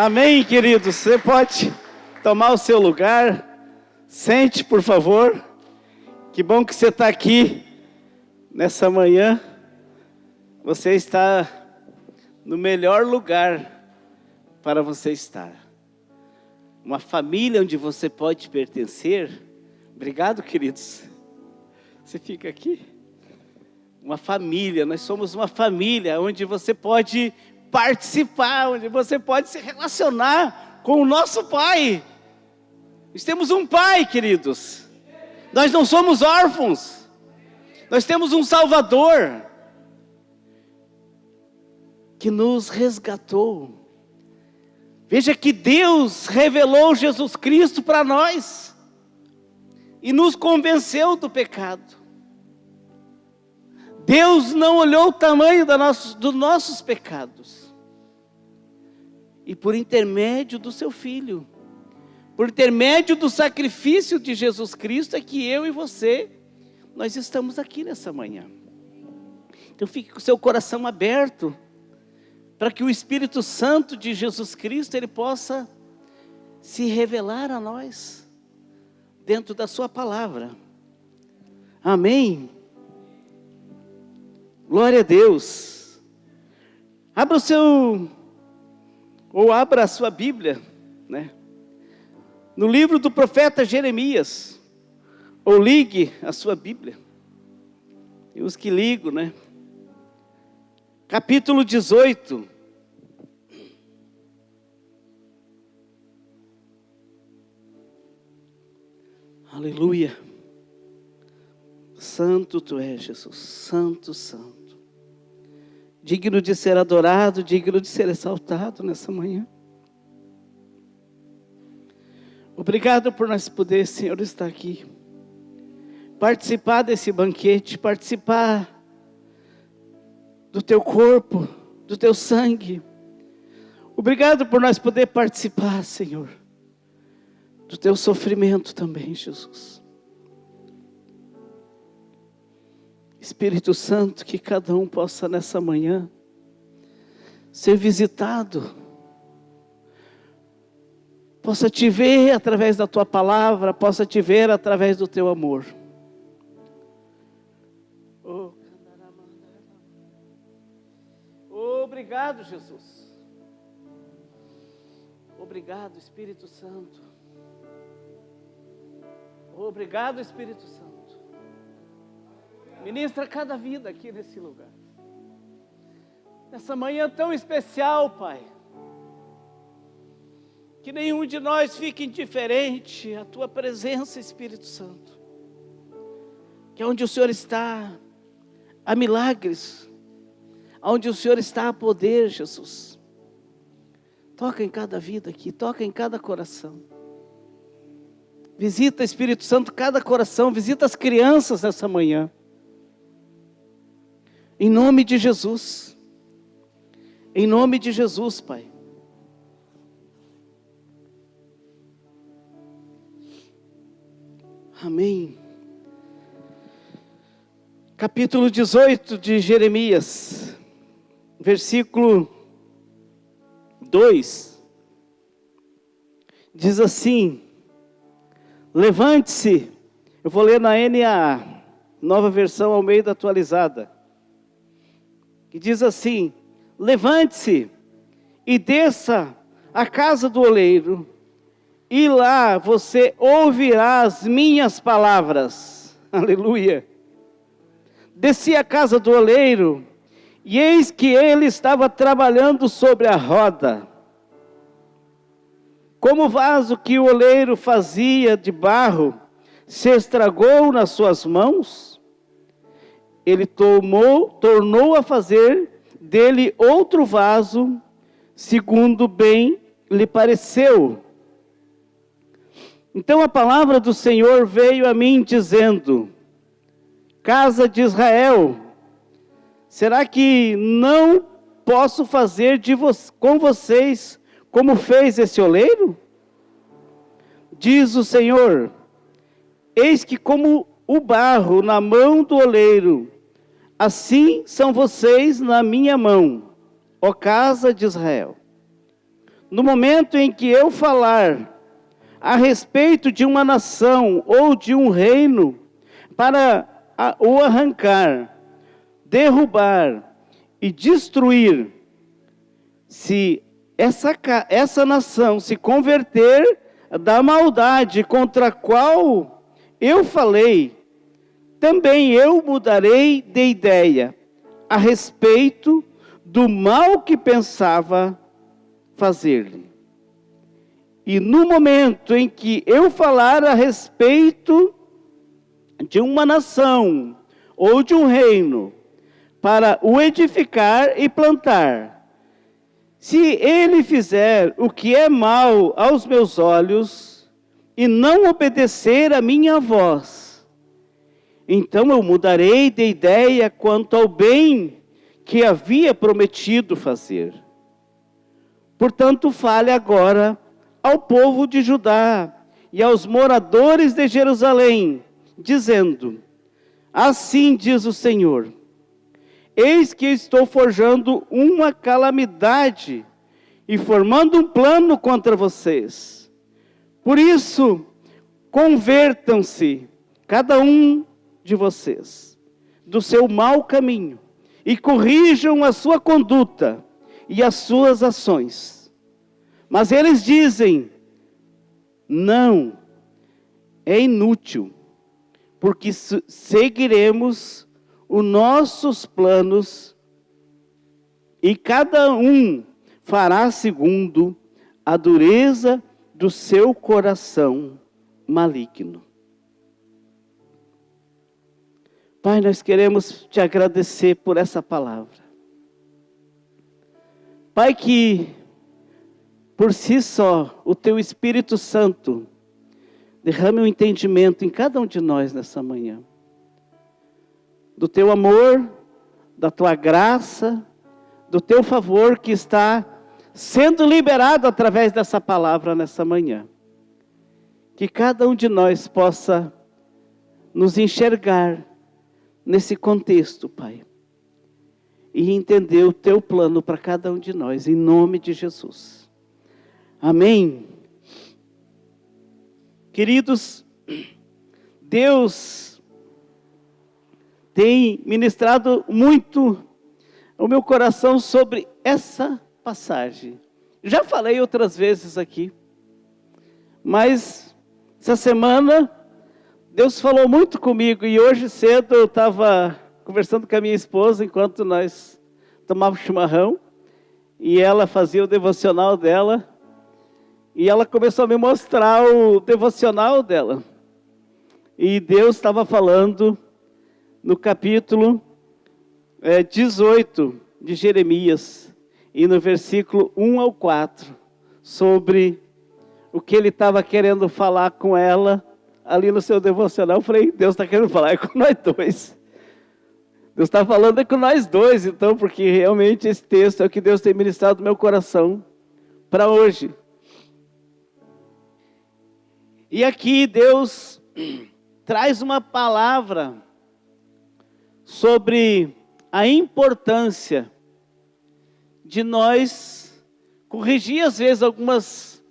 Amém, queridos? Você pode tomar o seu lugar. Sente, por favor. Que bom que você está aqui nessa manhã. Você está no melhor lugar para você estar. Uma família onde você pode pertencer. Obrigado, queridos. Você fica aqui. Uma família, nós somos uma família onde você pode participar, onde você pode se relacionar com o nosso Pai. Nós temos um Pai, queridos. Nós não somos órfãos. Nós temos um Salvador que nos resgatou. Veja que Deus revelou Jesus Cristo para nós e nos convenceu do pecado. Deus não olhou o tamanho dos nossos pecados. E por intermédio do seu Filho, por intermédio do sacrifício de Jesus Cristo, é que eu e você, nós estamos aqui nessa manhã. Então fique com o seu coração aberto, para que o Espírito Santo de Jesus Cristo, ele possa se revelar a nós, dentro da sua palavra. Amém? Glória a Deus. Abra a sua Bíblia, né? No livro do profeta Jeremias, ou ligue a sua Bíblia. E os que ligam, né? Capítulo 18. Aleluia. Santo tu és, Jesus. Santo, santo. Digno de ser adorado, digno de ser exaltado nessa manhã. Obrigado por nós poder, Senhor, estar aqui. Participar desse banquete, participar do teu corpo, do teu sangue. Obrigado por nós poder participar, Senhor, do teu sofrimento também, Jesus. Espírito Santo, que cada um possa nessa manhã ser visitado, possa te ver através da tua palavra, possa te ver através do teu amor. Obrigado, Jesus. Obrigado, Espírito Santo. Obrigado, Espírito Santo. Ministra cada vida aqui nesse lugar. Nessa manhã tão especial, Pai. Que nenhum de nós fique indiferente à tua presença, Espírito Santo. Que onde o Senhor está, há milagres. Onde o Senhor está, há poder, Jesus. Toca em cada vida aqui, toca em cada coração. Visita, Espírito Santo, cada coração, visita as crianças nessa manhã. Em nome de Jesus. Em nome de Jesus, Pai. Amém. Capítulo 18 de Jeremias, versículo 2. Diz assim: levante-se. Eu vou ler na NAA, nova versão Almeida atualizada. Que diz assim: levante-se e desça à casa do oleiro, e lá você ouvirá as minhas palavras. Aleluia. Desci à casa do oleiro, e eis que ele estava trabalhando sobre a roda. Como o vaso que o oleiro fazia de barro se estragou nas suas mãos, ele tornou a fazer dele outro vaso, segundo bem lhe pareceu. Então a palavra do Senhor veio a mim dizendo: casa de Israel, será que não posso fazer com vocês como fez esse oleiro? Diz o Senhor: eis que como o barro na mão do oleiro, assim são vocês na minha mão, ó casa de Israel. no momento em que eu falar a respeito de uma nação ou de um reino, para o arrancar, derrubar e destruir, se essa nação se converter da maldade contra a qual eu falei, também eu mudarei de ideia a respeito do mal que pensava fazer-lhe. E no momento em que eu falar a respeito de uma nação ou de um reino, para o edificar e plantar, se ele fizer o que é mal aos meus olhos e não obedecer a minha voz, então eu mudarei de ideia quanto ao bem que havia prometido fazer. Portanto, fale agora ao povo de Judá e aos moradores de Jerusalém, dizendo: assim diz o Senhor: eis que estou forjando uma calamidade e formando um plano contra vocês. Por isso, convertam-se, cada um de vocês, do seu mau caminho, e corrijam a sua conduta e as suas ações. Mas eles dizem: não, é inútil, porque seguiremos os nossos planos, e cada um fará segundo a dureza do seu coração maligno. Pai, nós queremos te agradecer por essa palavra. Pai, que por si só o teu Espírito Santo derrame um entendimento em cada um de nós nessa manhã, do teu amor, da tua graça, do teu favor que está sendo liberado através dessa palavra nessa manhã. Que cada um de nós possa nos enxergar nesse contexto, Pai, e entender o teu plano para cada um de nós, em nome de Jesus. Amém. Queridos, Deus tem ministrado muito o meu coração sobre essa passagem. Já falei outras vezes aqui, mas essa semana Deus falou muito comigo, e hoje cedo eu estava conversando com a minha esposa enquanto nós tomávamos chimarrão, e ela fazia o devocional dela, e ela começou a me mostrar o devocional dela. E Deus estava falando no capítulo 18 de Jeremias, e no versículo 1 ao 4, sobre o que ele estava querendo falar com ela, ali no seu devocional. Eu falei: Deus está querendo falar com nós dois. Deus está falando com nós dois, então, porque realmente esse texto é o que Deus tem ministrado no meu coração para hoje. E aqui Deus traz uma palavra sobre a importância de nós corrigir às vezes algumas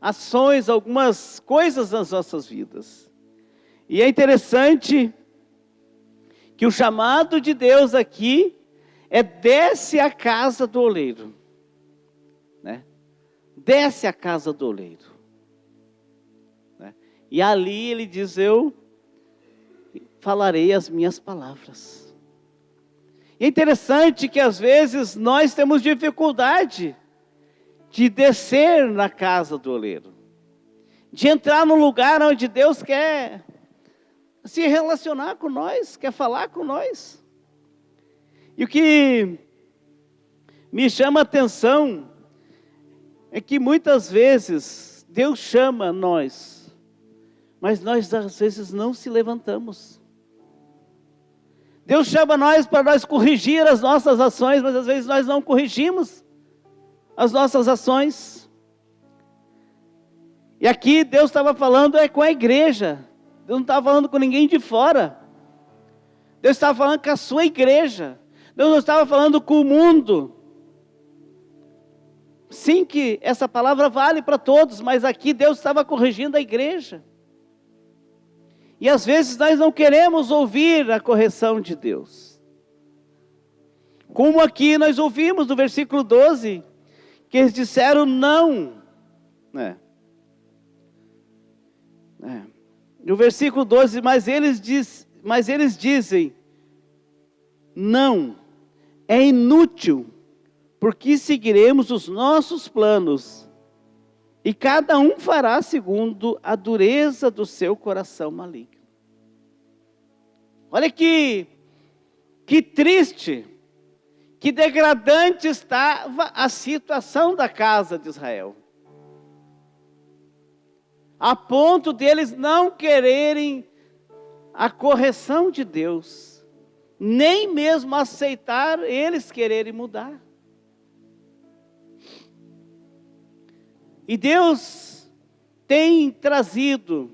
ações, algumas coisas nas nossas vidas. E é interessante que o chamado de Deus aqui é: desce à casa do oleiro. Desce à casa do oleiro. E ali ele diz: eu falarei as minhas palavras. E é interessante que às vezes nós temos dificuldade de descer na casa do oleiro, de entrar no lugar onde Deus quer se relacionar com nós, quer falar com nós. E o que me chama a atenção é que muitas vezes Deus chama nós, mas nós às vezes não se levantamos. Deus chama nós para nós corrigir as nossas ações, mas às vezes nós não corrigimos as nossas ações. E aqui Deus estava falando com a igreja. Deus não estava falando com ninguém de fora. Deus estava falando com a sua igreja. Deus não estava falando com o mundo. Sim, que essa palavra vale para todos, mas aqui Deus estava corrigindo a igreja. E às vezes nós não queremos ouvir a correção de Deus. Como aqui nós ouvimos no versículo 12, que eles disseram não. No versículo 12, mas eles dizem, não, é inútil, porque seguiremos os nossos planos, e cada um fará segundo a dureza do seu coração maligno. Olha que triste, que degradante estava a situação da casa de Israel. A ponto deles não quererem a correção de Deus, nem mesmo aceitar eles quererem mudar. E Deus tem trazido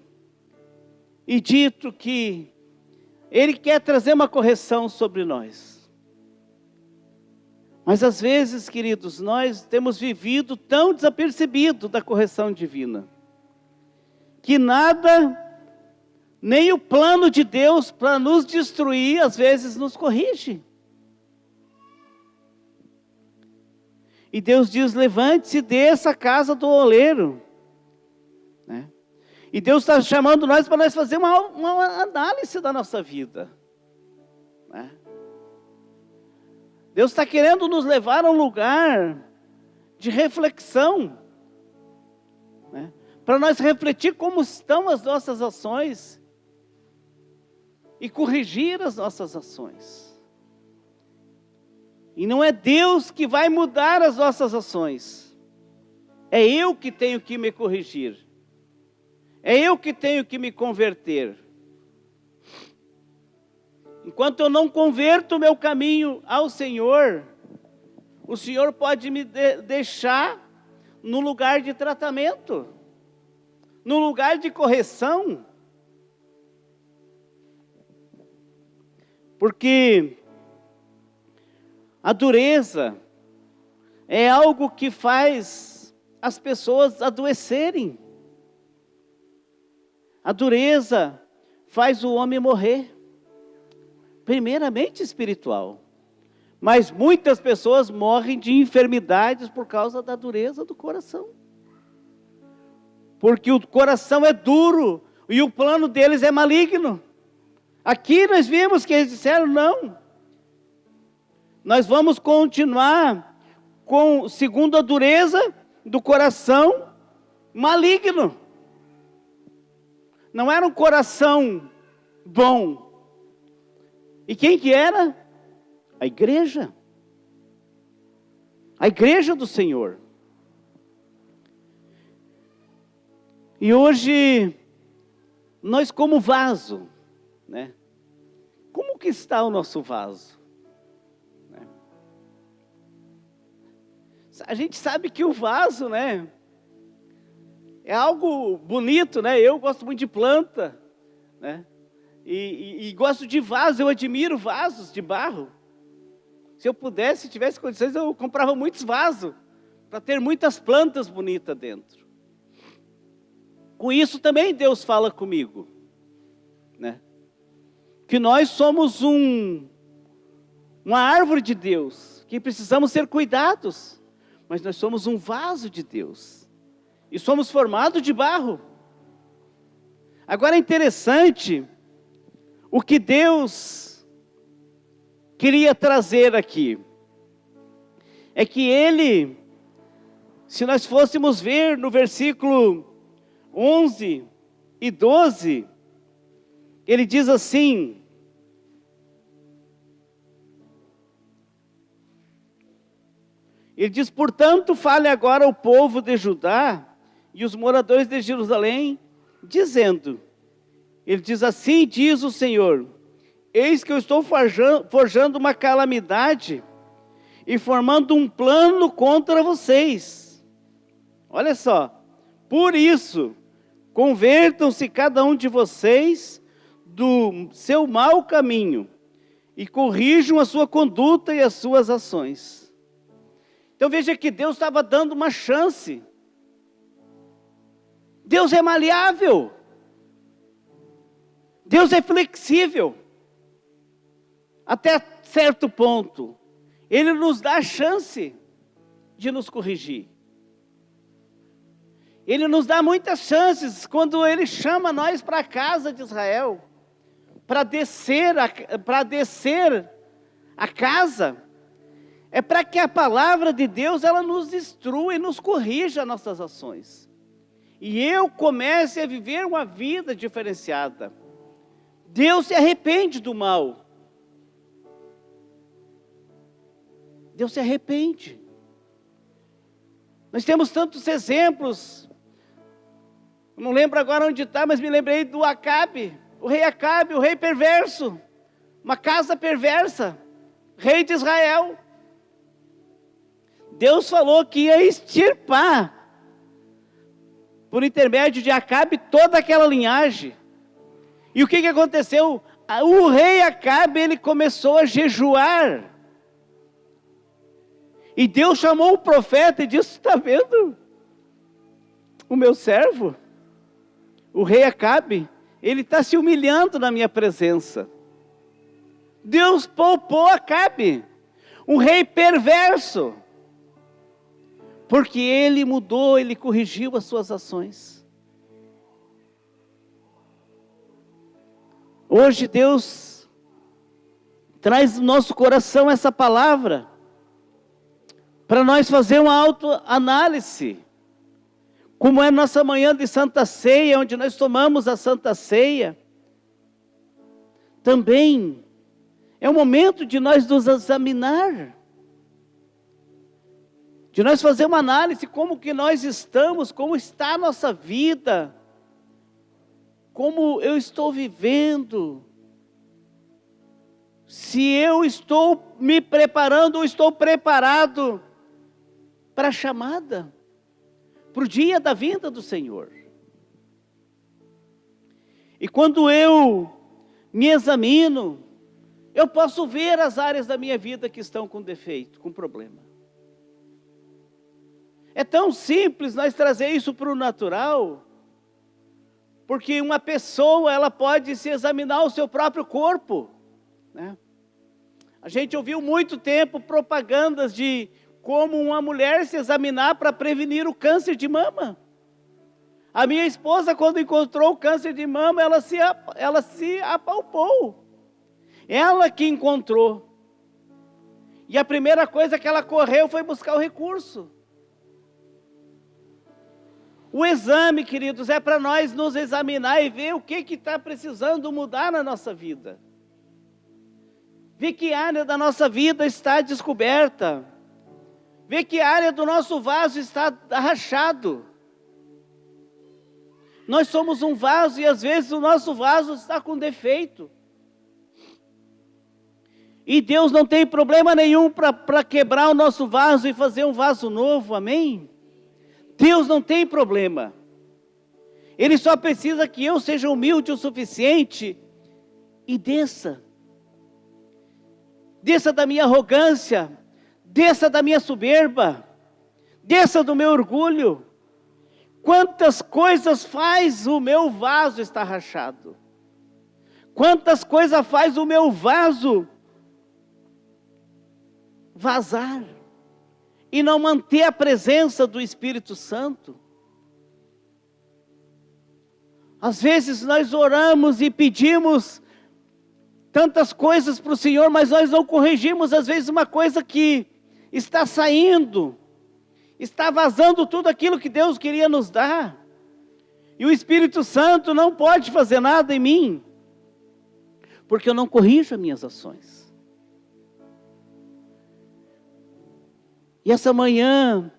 e dito que Ele quer trazer uma correção sobre nós. Mas às vezes, queridos, nós temos vivido tão desapercebido da correção divina, que nada, nem o plano de Deus para nos destruir, às vezes nos corrige. E Deus diz, levante-se, desça a casa do oleiro. E Deus está chamando nós para nós fazer uma análise da nossa vida. Deus está querendo nos levar a um lugar de reflexão. Para nós refletir como estão as nossas ações. E corrigir as nossas ações. E não é Deus que vai mudar as nossas ações. É eu que tenho que me corrigir. É eu que tenho que me converter. Enquanto eu não converto o meu caminho ao Senhor, o Senhor pode me deixar no lugar de tratamento, no lugar de correção. Porque a dureza é algo que faz as pessoas adoecerem. A dureza faz o homem morrer. Primeiramente espiritual. Mas muitas pessoas morrem de enfermidades por causa da dureza do coração. Porque o coração é duro e o plano deles é maligno. Aqui nós vimos que eles disseram não. Nós vamos continuar segundo a dureza do coração maligno. Não era um coração bom. E quem que era? A igreja. A igreja do Senhor. E hoje, nós como vaso, como que está o nosso vaso? A gente sabe que o vaso, é algo bonito, Eu gosto muito de planta, E gosto de vaso, eu admiro vasos de barro. Se eu pudesse, se tivesse condições, eu comprava muitos vasos, para ter muitas plantas bonitas dentro. Com isso também Deus fala comigo, que nós somos uma árvore de Deus, que precisamos ser cuidados. Mas nós somos um vaso de Deus. E somos formados de barro. Agora é interessante o que Deus queria trazer aqui. É que Ele, se nós fôssemos ver no versículo 11 e 12, Ele diz assim: Ele diz, portanto, fale agora ao povo de Judá e os moradores de Jerusalém, dizendo, ele diz, assim diz o Senhor, eis que eu estou forjando uma calamidade e formando um plano contra vocês. Olha só, por isso, convertam-se cada um de vocês do seu mau caminho e corrijam a sua conduta e as suas ações. Então veja que Deus estava dando uma chance. Deus é maleável. Deus é flexível. Até certo ponto. Ele nos dá a chance de nos corrigir. Ele nos dá muitas chances quando Ele chama nós para a casa de Israel. Para descer a casa. É para que a palavra de Deus ela nos instrua e nos corrija nossas ações. E eu comece a viver uma vida diferenciada. Deus se arrepende do mal. Deus se arrepende. Nós temos tantos exemplos. Não lembro agora onde está, mas me lembrei do Acabe. O rei Acabe, o rei perverso. Uma casa perversa. Rei de Israel. Deus falou que ia extirpar, por intermédio de Acabe, toda aquela linhagem. E o que aconteceu? O rei Acabe, ele começou a jejuar. E Deus chamou o profeta e disse: está vendo? O meu servo, o rei Acabe, ele está se humilhando na minha presença. Deus poupou Acabe, um rei perverso. Porque ele mudou, ele corrigiu as suas ações. Hoje Deus traz no nosso coração essa palavra, para nós fazer uma autoanálise. Como é nossa manhã de Santa Ceia, onde nós tomamos a Santa Ceia. Também é o momento de nós nos examinar. De nós fazer uma análise como que nós estamos, como está a nossa vida, como eu estou vivendo, se eu estou me preparando ou estou preparado para a chamada, para o dia da vinda do Senhor. E quando eu me examino, eu posso ver as áreas da minha vida que estão com defeito, com problema. É tão simples nós trazer isso para o natural, porque uma pessoa, ela pode se examinar o seu próprio corpo, né? A gente ouviu muito tempo propagandas de como uma mulher se examinar para prevenir o câncer de mama. A minha esposa, quando encontrou o câncer de mama, ela se apalpou. Ela que encontrou. E a primeira coisa que ela correu foi buscar o recurso. O exame, queridos, é para nós nos examinar e ver o que está precisando mudar na nossa vida. Ver que área da nossa vida está descoberta. Ver que área do nosso vaso está rachado. Nós somos um vaso e às vezes o nosso vaso está com defeito. E Deus não tem problema nenhum para quebrar o nosso vaso e fazer um vaso novo, amém? Deus não tem problema. Ele só precisa que eu seja humilde o suficiente e desça. Desça da minha arrogância, desça da minha soberba, desça do meu orgulho. Quantas coisas faz o meu vaso estar rachado? Quantas coisas faz o meu vaso vazar? E não manter a presença do Espírito Santo. Às vezes nós oramos e pedimos tantas coisas para o Senhor, mas nós não corrigimos às vezes uma coisa que está saindo, está vazando tudo aquilo que Deus queria nos dar. E o Espírito Santo não pode fazer nada em mim, porque eu não corrijo as minhas ações. E essa manhã,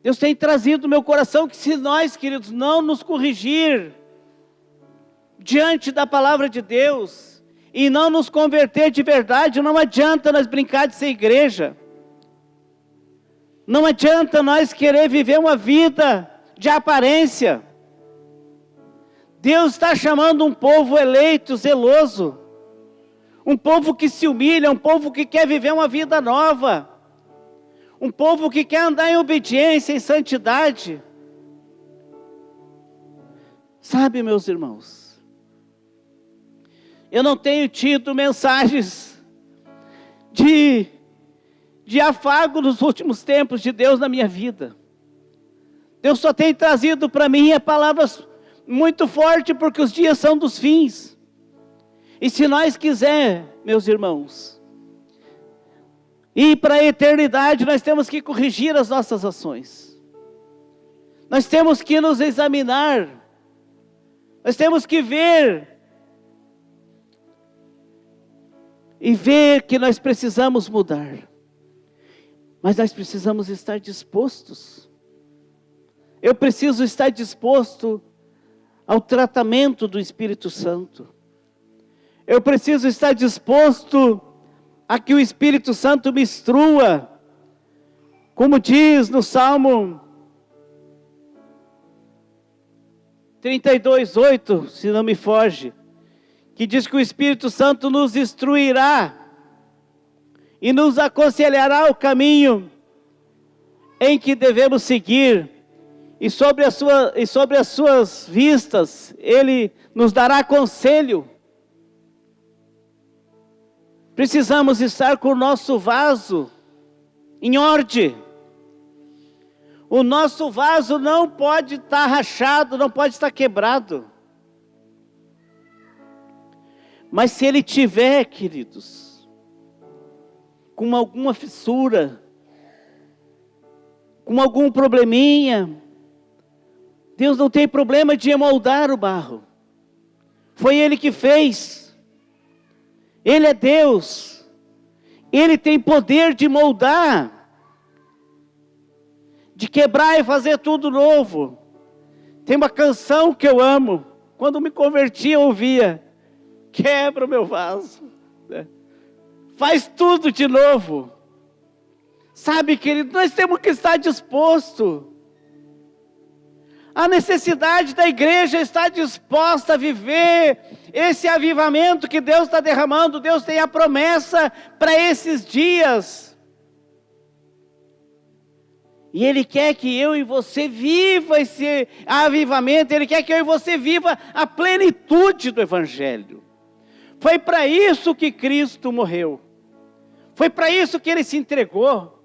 Deus tem trazido no meu coração que se nós, queridos, não nos corrigir diante da palavra de Deus e não nos converter de verdade, não adianta nós brincar de ser igreja. Não adianta nós querer viver uma vida de aparência. Deus está chamando um povo eleito, zeloso. Um povo que se humilha, um povo que quer viver uma vida nova. Um povo que quer andar em obediência, em santidade. Sabe, meus irmãos, eu não tenho tido mensagens de afago nos últimos tempos de Deus na minha vida. Deus só tem trazido para mim palavras muito fortes, porque os dias são dos fins. E se nós quiser, meus irmãos, ir para a eternidade, nós temos que corrigir as nossas ações. Nós temos que nos examinar. Nós temos que ver. E ver que nós precisamos mudar. Mas nós precisamos estar dispostos. Eu preciso estar disposto ao tratamento do Espírito Santo. Eu preciso estar disposto a que o Espírito Santo me instrua. Como diz no Salmo 32:8, se não me foge, que diz que o Espírito Santo nos instruirá e nos aconselhará o caminho em que devemos seguir, e sobre as suas vistas Ele nos dará conselho. Precisamos estar com o nosso vaso em ordem. O nosso vaso não pode estar rachado, não pode estar quebrado. Mas se ele tiver, queridos, com alguma fissura, com algum probleminha, Deus não tem problema de moldar o barro. Foi Ele que fez. Ele é Deus. Ele tem poder de moldar, de quebrar e fazer tudo novo. Tem uma canção que eu amo. Quando me converti eu ouvia: quebra o meu vaso, faz tudo de novo. Sabe, querido, nós temos que estar dispostos. A necessidade da igreja está disposta a viver esse avivamento que Deus está derramando. Deus tem a promessa para esses dias. E Ele quer que eu e você viva esse avivamento. Ele quer que eu e você viva a plenitude do Evangelho. Foi para isso que Cristo morreu. Foi para isso que Ele se entregou.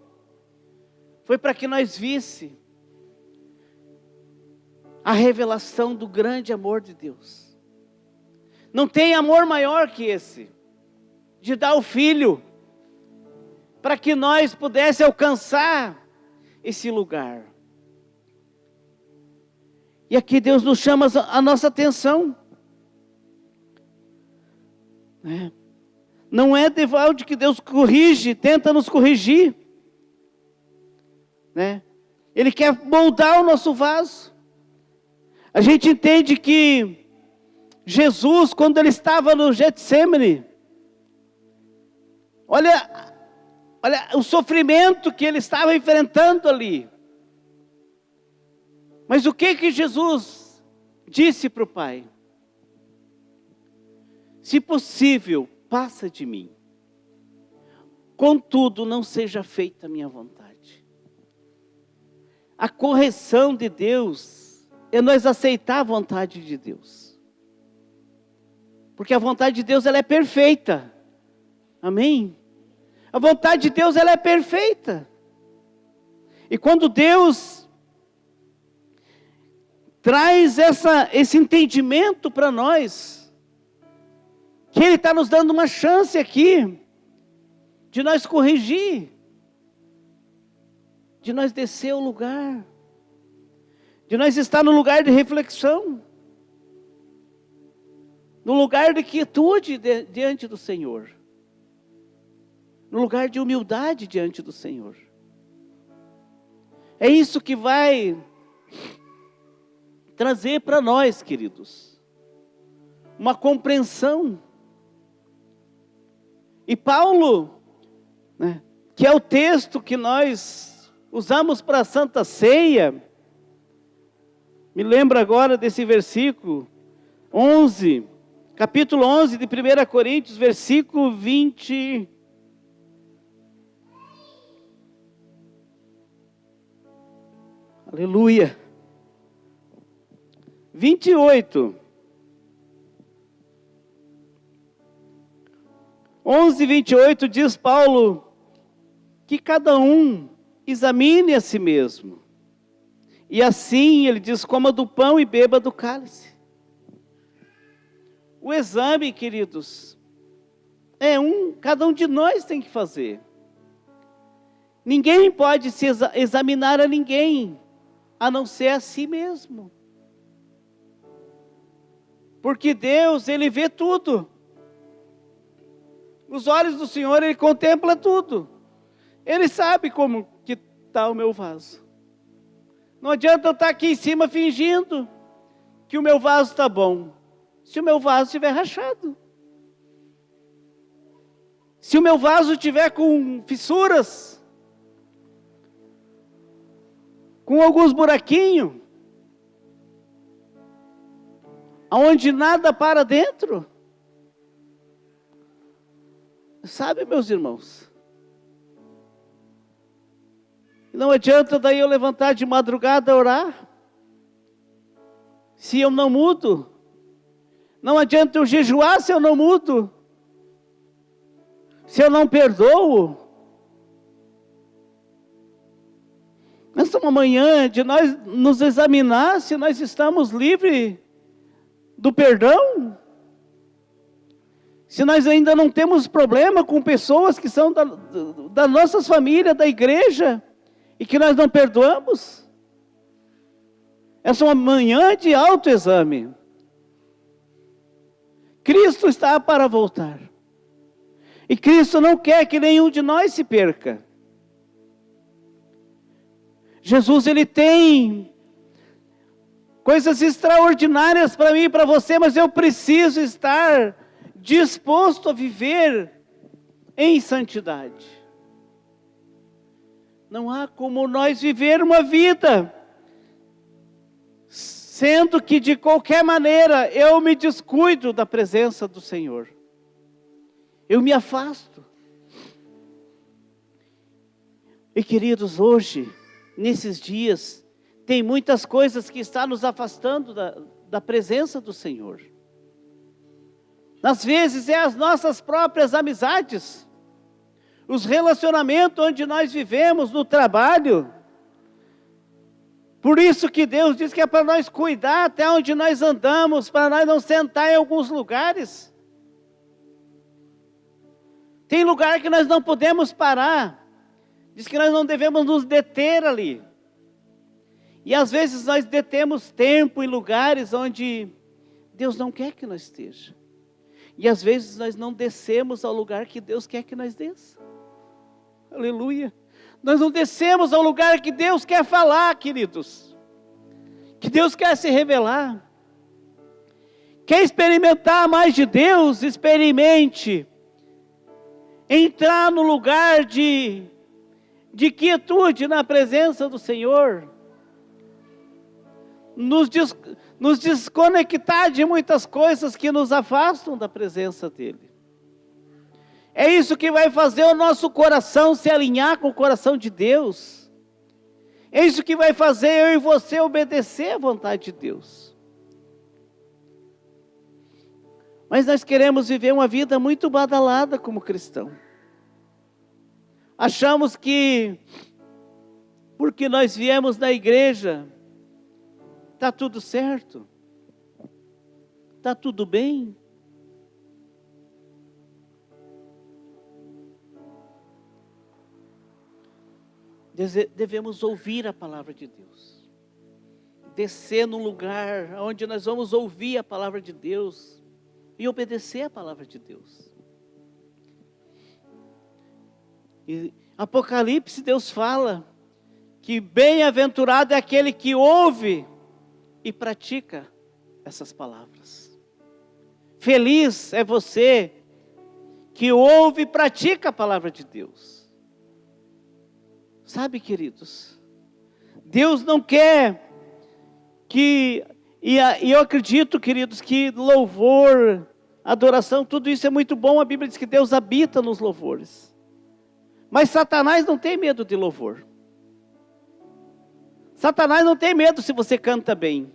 Foi para que nós visse a revelação do grande amor de Deus. Não tem amor maior que esse, de dar o Filho, para que nós pudéssemos alcançar esse lugar. E aqui Deus nos chama a nossa atenção. Não é devalde que Deus corrige, tenta nos corrigir. Ele quer moldar o nosso vaso. A gente entende que Jesus, quando Ele estava no Getsêmani, olha o sofrimento que Ele estava enfrentando ali. Mas o que Jesus disse para o Pai? Se possível, passa de mim. Contudo, não seja feita a minha vontade. A correção de Deus é nós aceitar a vontade de Deus. Porque a vontade de Deus, ela é perfeita. Amém? A vontade de Deus, ela é perfeita. E quando Deus traz esse entendimento para nós, que Ele está nos dando uma chance aqui, de nós corrigir, de nós descer o lugar, de nós estar no lugar de reflexão, no lugar de quietude diante do Senhor, no lugar de humildade diante do Senhor. É isso que vai trazer para nós, queridos, uma compreensão. E Paulo, que é o texto que nós usamos para a Santa Ceia, me lembro agora desse versículo 11, capítulo 11 de 1 Coríntios, versículo 20. Aleluia. 28. 11:28 diz Paulo que cada um examine a si mesmo. E assim ele diz: coma do pão e beba do cálice. O exame, queridos, cada um de nós tem que fazer. Ninguém pode se examinar a ninguém, a não ser a si mesmo. Porque Deus, Ele vê tudo. Os olhos do Senhor, Ele contempla tudo. Ele sabe como que está o meu vaso. Não adianta eu estar aqui em cima fingindo que o meu vaso está bom, se o meu vaso estiver rachado. Se o meu vaso estiver com fissuras, com alguns buraquinhos, aonde nada para dentro. Sabe, meus irmãos? Não adianta daí eu levantar de madrugada a orar, se eu não mudo. Não adianta eu jejuar se eu não mudo. Se eu não perdoo. Essa é uma manhã de nós nos examinar se nós estamos livres do perdão. Se nós ainda não temos problema com pessoas que são da nossas famílias, da igreja, e que nós não perdoamos. Essa é uma manhã de autoexame. Cristo está para voltar. E Cristo não quer que nenhum de nós se perca. Jesus, Ele tem coisas extraordinárias para mim e para você, mas eu preciso estar disposto a viver em santidade. Não há como nós viver uma vida sendo que de qualquer maneira eu me descuido da presença do Senhor. Eu me afasto. E queridos, hoje, nesses dias, tem muitas coisas que estão nos afastando da presença do Senhor. Às vezes é as nossas próprias amizades, os relacionamentos onde nós vivemos, no trabalho. Por isso que Deus diz que é para nós cuidar até onde nós andamos, para nós não sentar em alguns lugares. Tem lugar que nós não podemos parar. Diz que nós não devemos nos deter ali. E às vezes nós detemos tempo em lugares onde Deus não quer que nós esteja. E às vezes nós não descemos ao lugar que Deus quer que nós desça. Aleluia. Nós não descemos ao lugar que Deus quer falar, queridos. Que Deus quer se revelar. Quer experimentar mais de Deus? Experimente. Entrar no lugar de quietude na presença do Senhor. Nos desconectar de muitas coisas que nos afastam da presença dEle. É isso que vai fazer o nosso coração se alinhar com o coração de Deus. É isso que vai fazer eu e você obedecer à vontade de Deus. Mas nós queremos viver uma vida muito badalada como cristão. Achamos que, porque nós viemos da igreja, está tudo certo, está tudo bem. Devemos ouvir a palavra de Deus, descer num lugar onde nós vamos ouvir a palavra de Deus e obedecer a palavra de Deus. E Apocalipse, Deus fala que bem-aventurado é aquele que ouve e pratica essas palavras. Feliz é você que ouve e pratica a palavra de Deus. Sabe, queridos, Deus não quer que, e eu acredito, queridos, que louvor, adoração, tudo isso é muito bom. A Bíblia diz que Deus habita nos louvores. Mas Satanás não tem medo de louvor. Satanás não tem medo se você canta bem.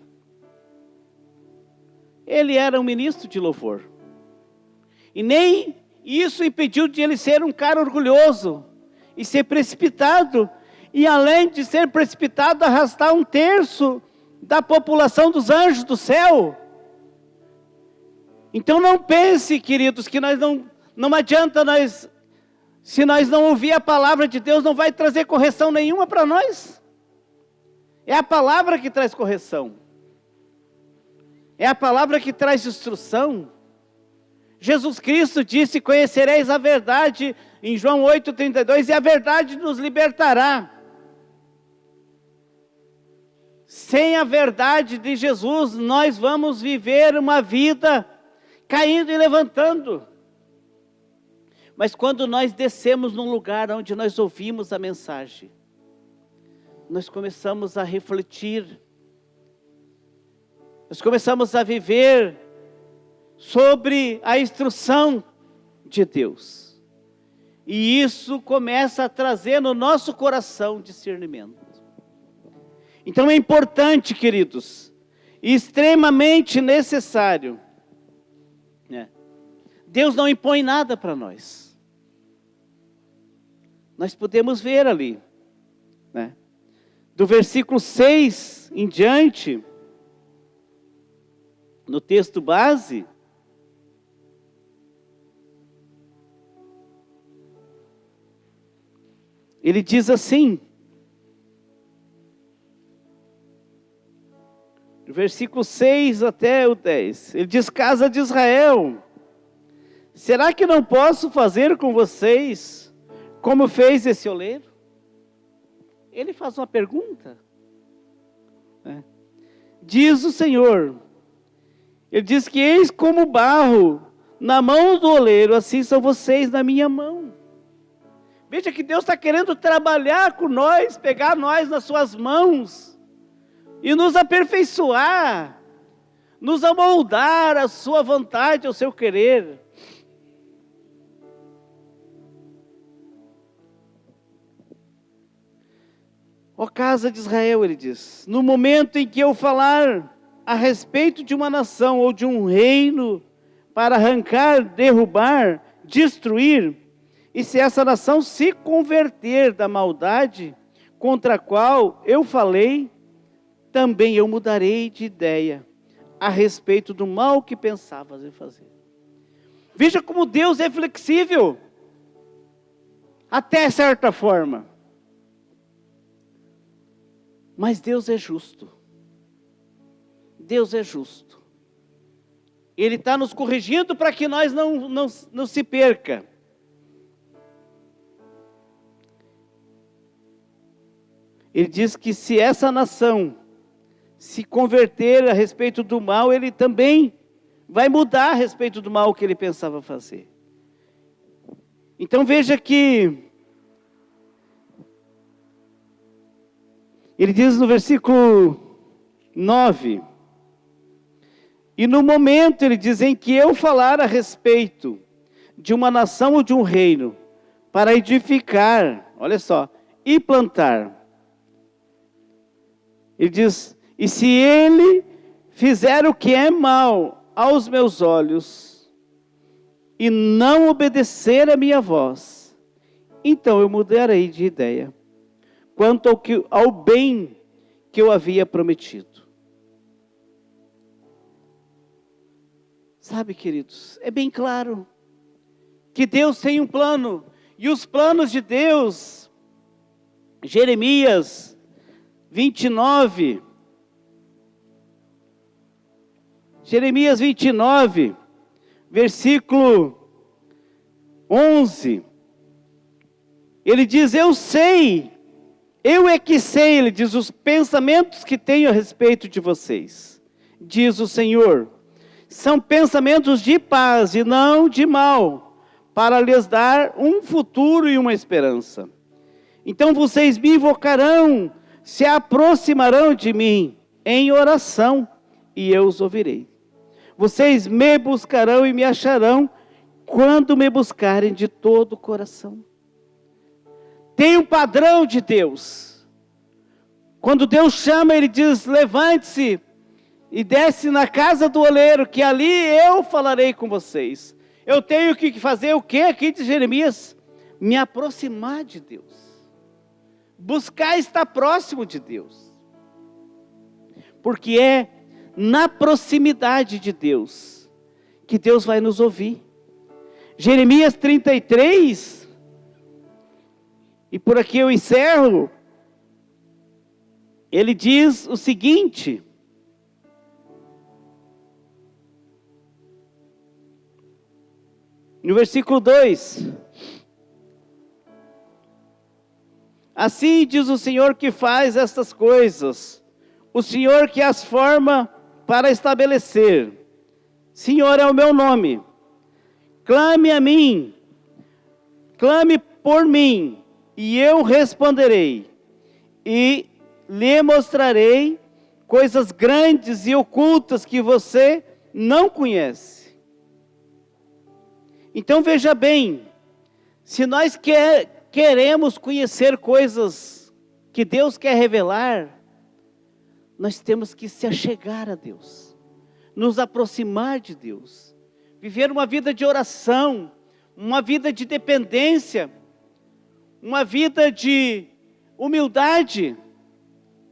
Ele era um ministro de louvor. E nem isso impediu de ele ser um cara orgulhoso e ser precipitado. E além de ser precipitado, arrastar 1/3 da população dos anjos do céu. Então não pense, queridos, que não adianta se nós não ouvir a palavra de Deus, não vai trazer correção nenhuma para nós. É a palavra que traz correção. É a palavra que traz instrução. Jesus Cristo disse: conhecereis a verdade, em João 8,32, e a verdade nos libertará. Sem a verdade de Jesus, nós vamos viver uma vida caindo e levantando. Mas quando nós descemos num lugar onde nós ouvimos a mensagem, nós começamos a refletir, nós começamos a viver sobre a instrução de Deus. E isso começa a trazer no nosso coração discernimento. Então é importante, queridos, e extremamente necessário. Deus não impõe nada para nós. Nós podemos ver ali, do versículo 6 em diante, no texto base, ele diz assim, do versículo 6 até o 10, ele diz: casa de Israel, será que não posso fazer com vocês como fez esse oleiro? Ele faz uma pergunta. Diz o Senhor, ele diz que eis como barro na mão do oleiro, assim são vocês na minha mão. Veja que Deus está querendo trabalhar com nós, pegar nós nas suas mãos e nos aperfeiçoar, nos amoldar à sua vontade, ao seu querer. Ó casa de Israel, ele diz, no momento em que eu falar a respeito de uma nação ou de um reino para arrancar, derrubar, destruir, e se essa nação se converter da maldade contra a qual eu falei, também eu mudarei de ideia a respeito do mal que pensavas em fazer. Veja como Deus é flexível, até certa forma. Mas Deus é justo. Deus é justo. Ele está nos corrigindo para que nós não se perca. Ele diz que se essa nação se converter a respeito do mal, ele também vai mudar a respeito do mal que ele pensava fazer. Então veja que ele diz no versículo 9, e no momento, ele diz, em que eu falar a respeito de uma nação ou de um reino, para edificar, olha só, e plantar. Ele diz, e se ele fizer o que é mal aos meus olhos, e não obedecer a minha voz, então eu mudarei de ideia, quanto ao bem que eu havia prometido. Sabe, queridos, é bem claro que Deus tem um plano, e os planos de Deus, Jeremias 29, versículo 11, ele diz, eu sei, eu é que sei, ele diz, os pensamentos que tenho a respeito de vocês, diz o Senhor, são pensamentos de paz e não de mal, para lhes dar um futuro e uma esperança. Então vocês me invocarão, se aproximarão de mim em oração, e eu os ouvirei. Vocês me buscarão e me acharão, quando me buscarem de todo o coração. Tem um padrão de Deus. Quando Deus chama, Ele diz: levante-se e desce na casa do oleiro, que ali eu falarei com vocês. Eu tenho que fazer o que aqui de Jeremias? Me aproximar de Deus. Buscar estar próximo de Deus. Porque é na proximidade de Deus que Deus vai nos ouvir. Jeremias 33, e por aqui eu encerro, ele diz o seguinte: no versículo 2: assim diz o Senhor que faz estas coisas, o Senhor que as forma para estabelecer. Senhor é o meu nome. Clame a mim, clame por mim, e eu responderei, e lhe mostrarei coisas grandes e ocultas que você não conhece. Então veja bem, se nós queremos conhecer coisas que Deus quer revelar, nós temos que se achegar a Deus, nos aproximar de Deus, viver uma vida de oração, uma vida de dependência, uma vida de humildade,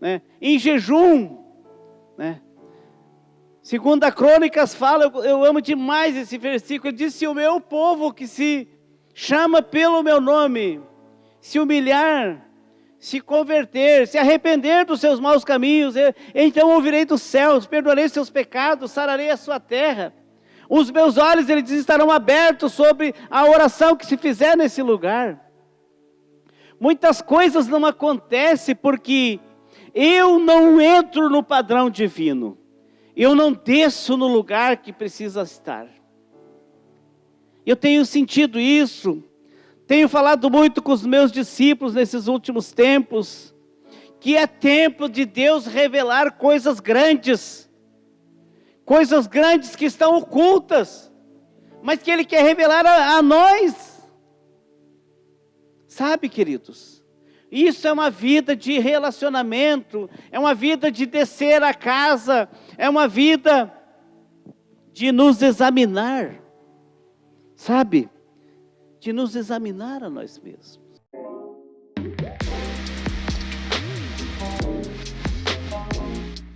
né? Em jejum, né? Segunda Crônicas fala, eu amo demais esse versículo, ele diz: se o meu povo que se chama pelo meu nome, se humilhar, se converter, se arrepender dos seus maus caminhos, então ouvirei dos céus, perdoarei seus pecados, sararei a sua terra. Os meus olhos, ele diz, estarão abertos sobre a oração que se fizer nesse lugar. Muitas coisas não acontecem porque eu não entro no padrão divino. Eu não desço no lugar que precisa estar. Eu tenho sentido isso. Tenho falado muito com os meus discípulos nesses últimos tempos, que é tempo de Deus revelar coisas grandes que estão ocultas, mas que Ele quer revelar a nós. Sabe, queridos, isso é uma vida de relacionamento, é uma vida de descer a casa, é uma vida de nos examinar, sabe? De nos examinar a nós mesmos.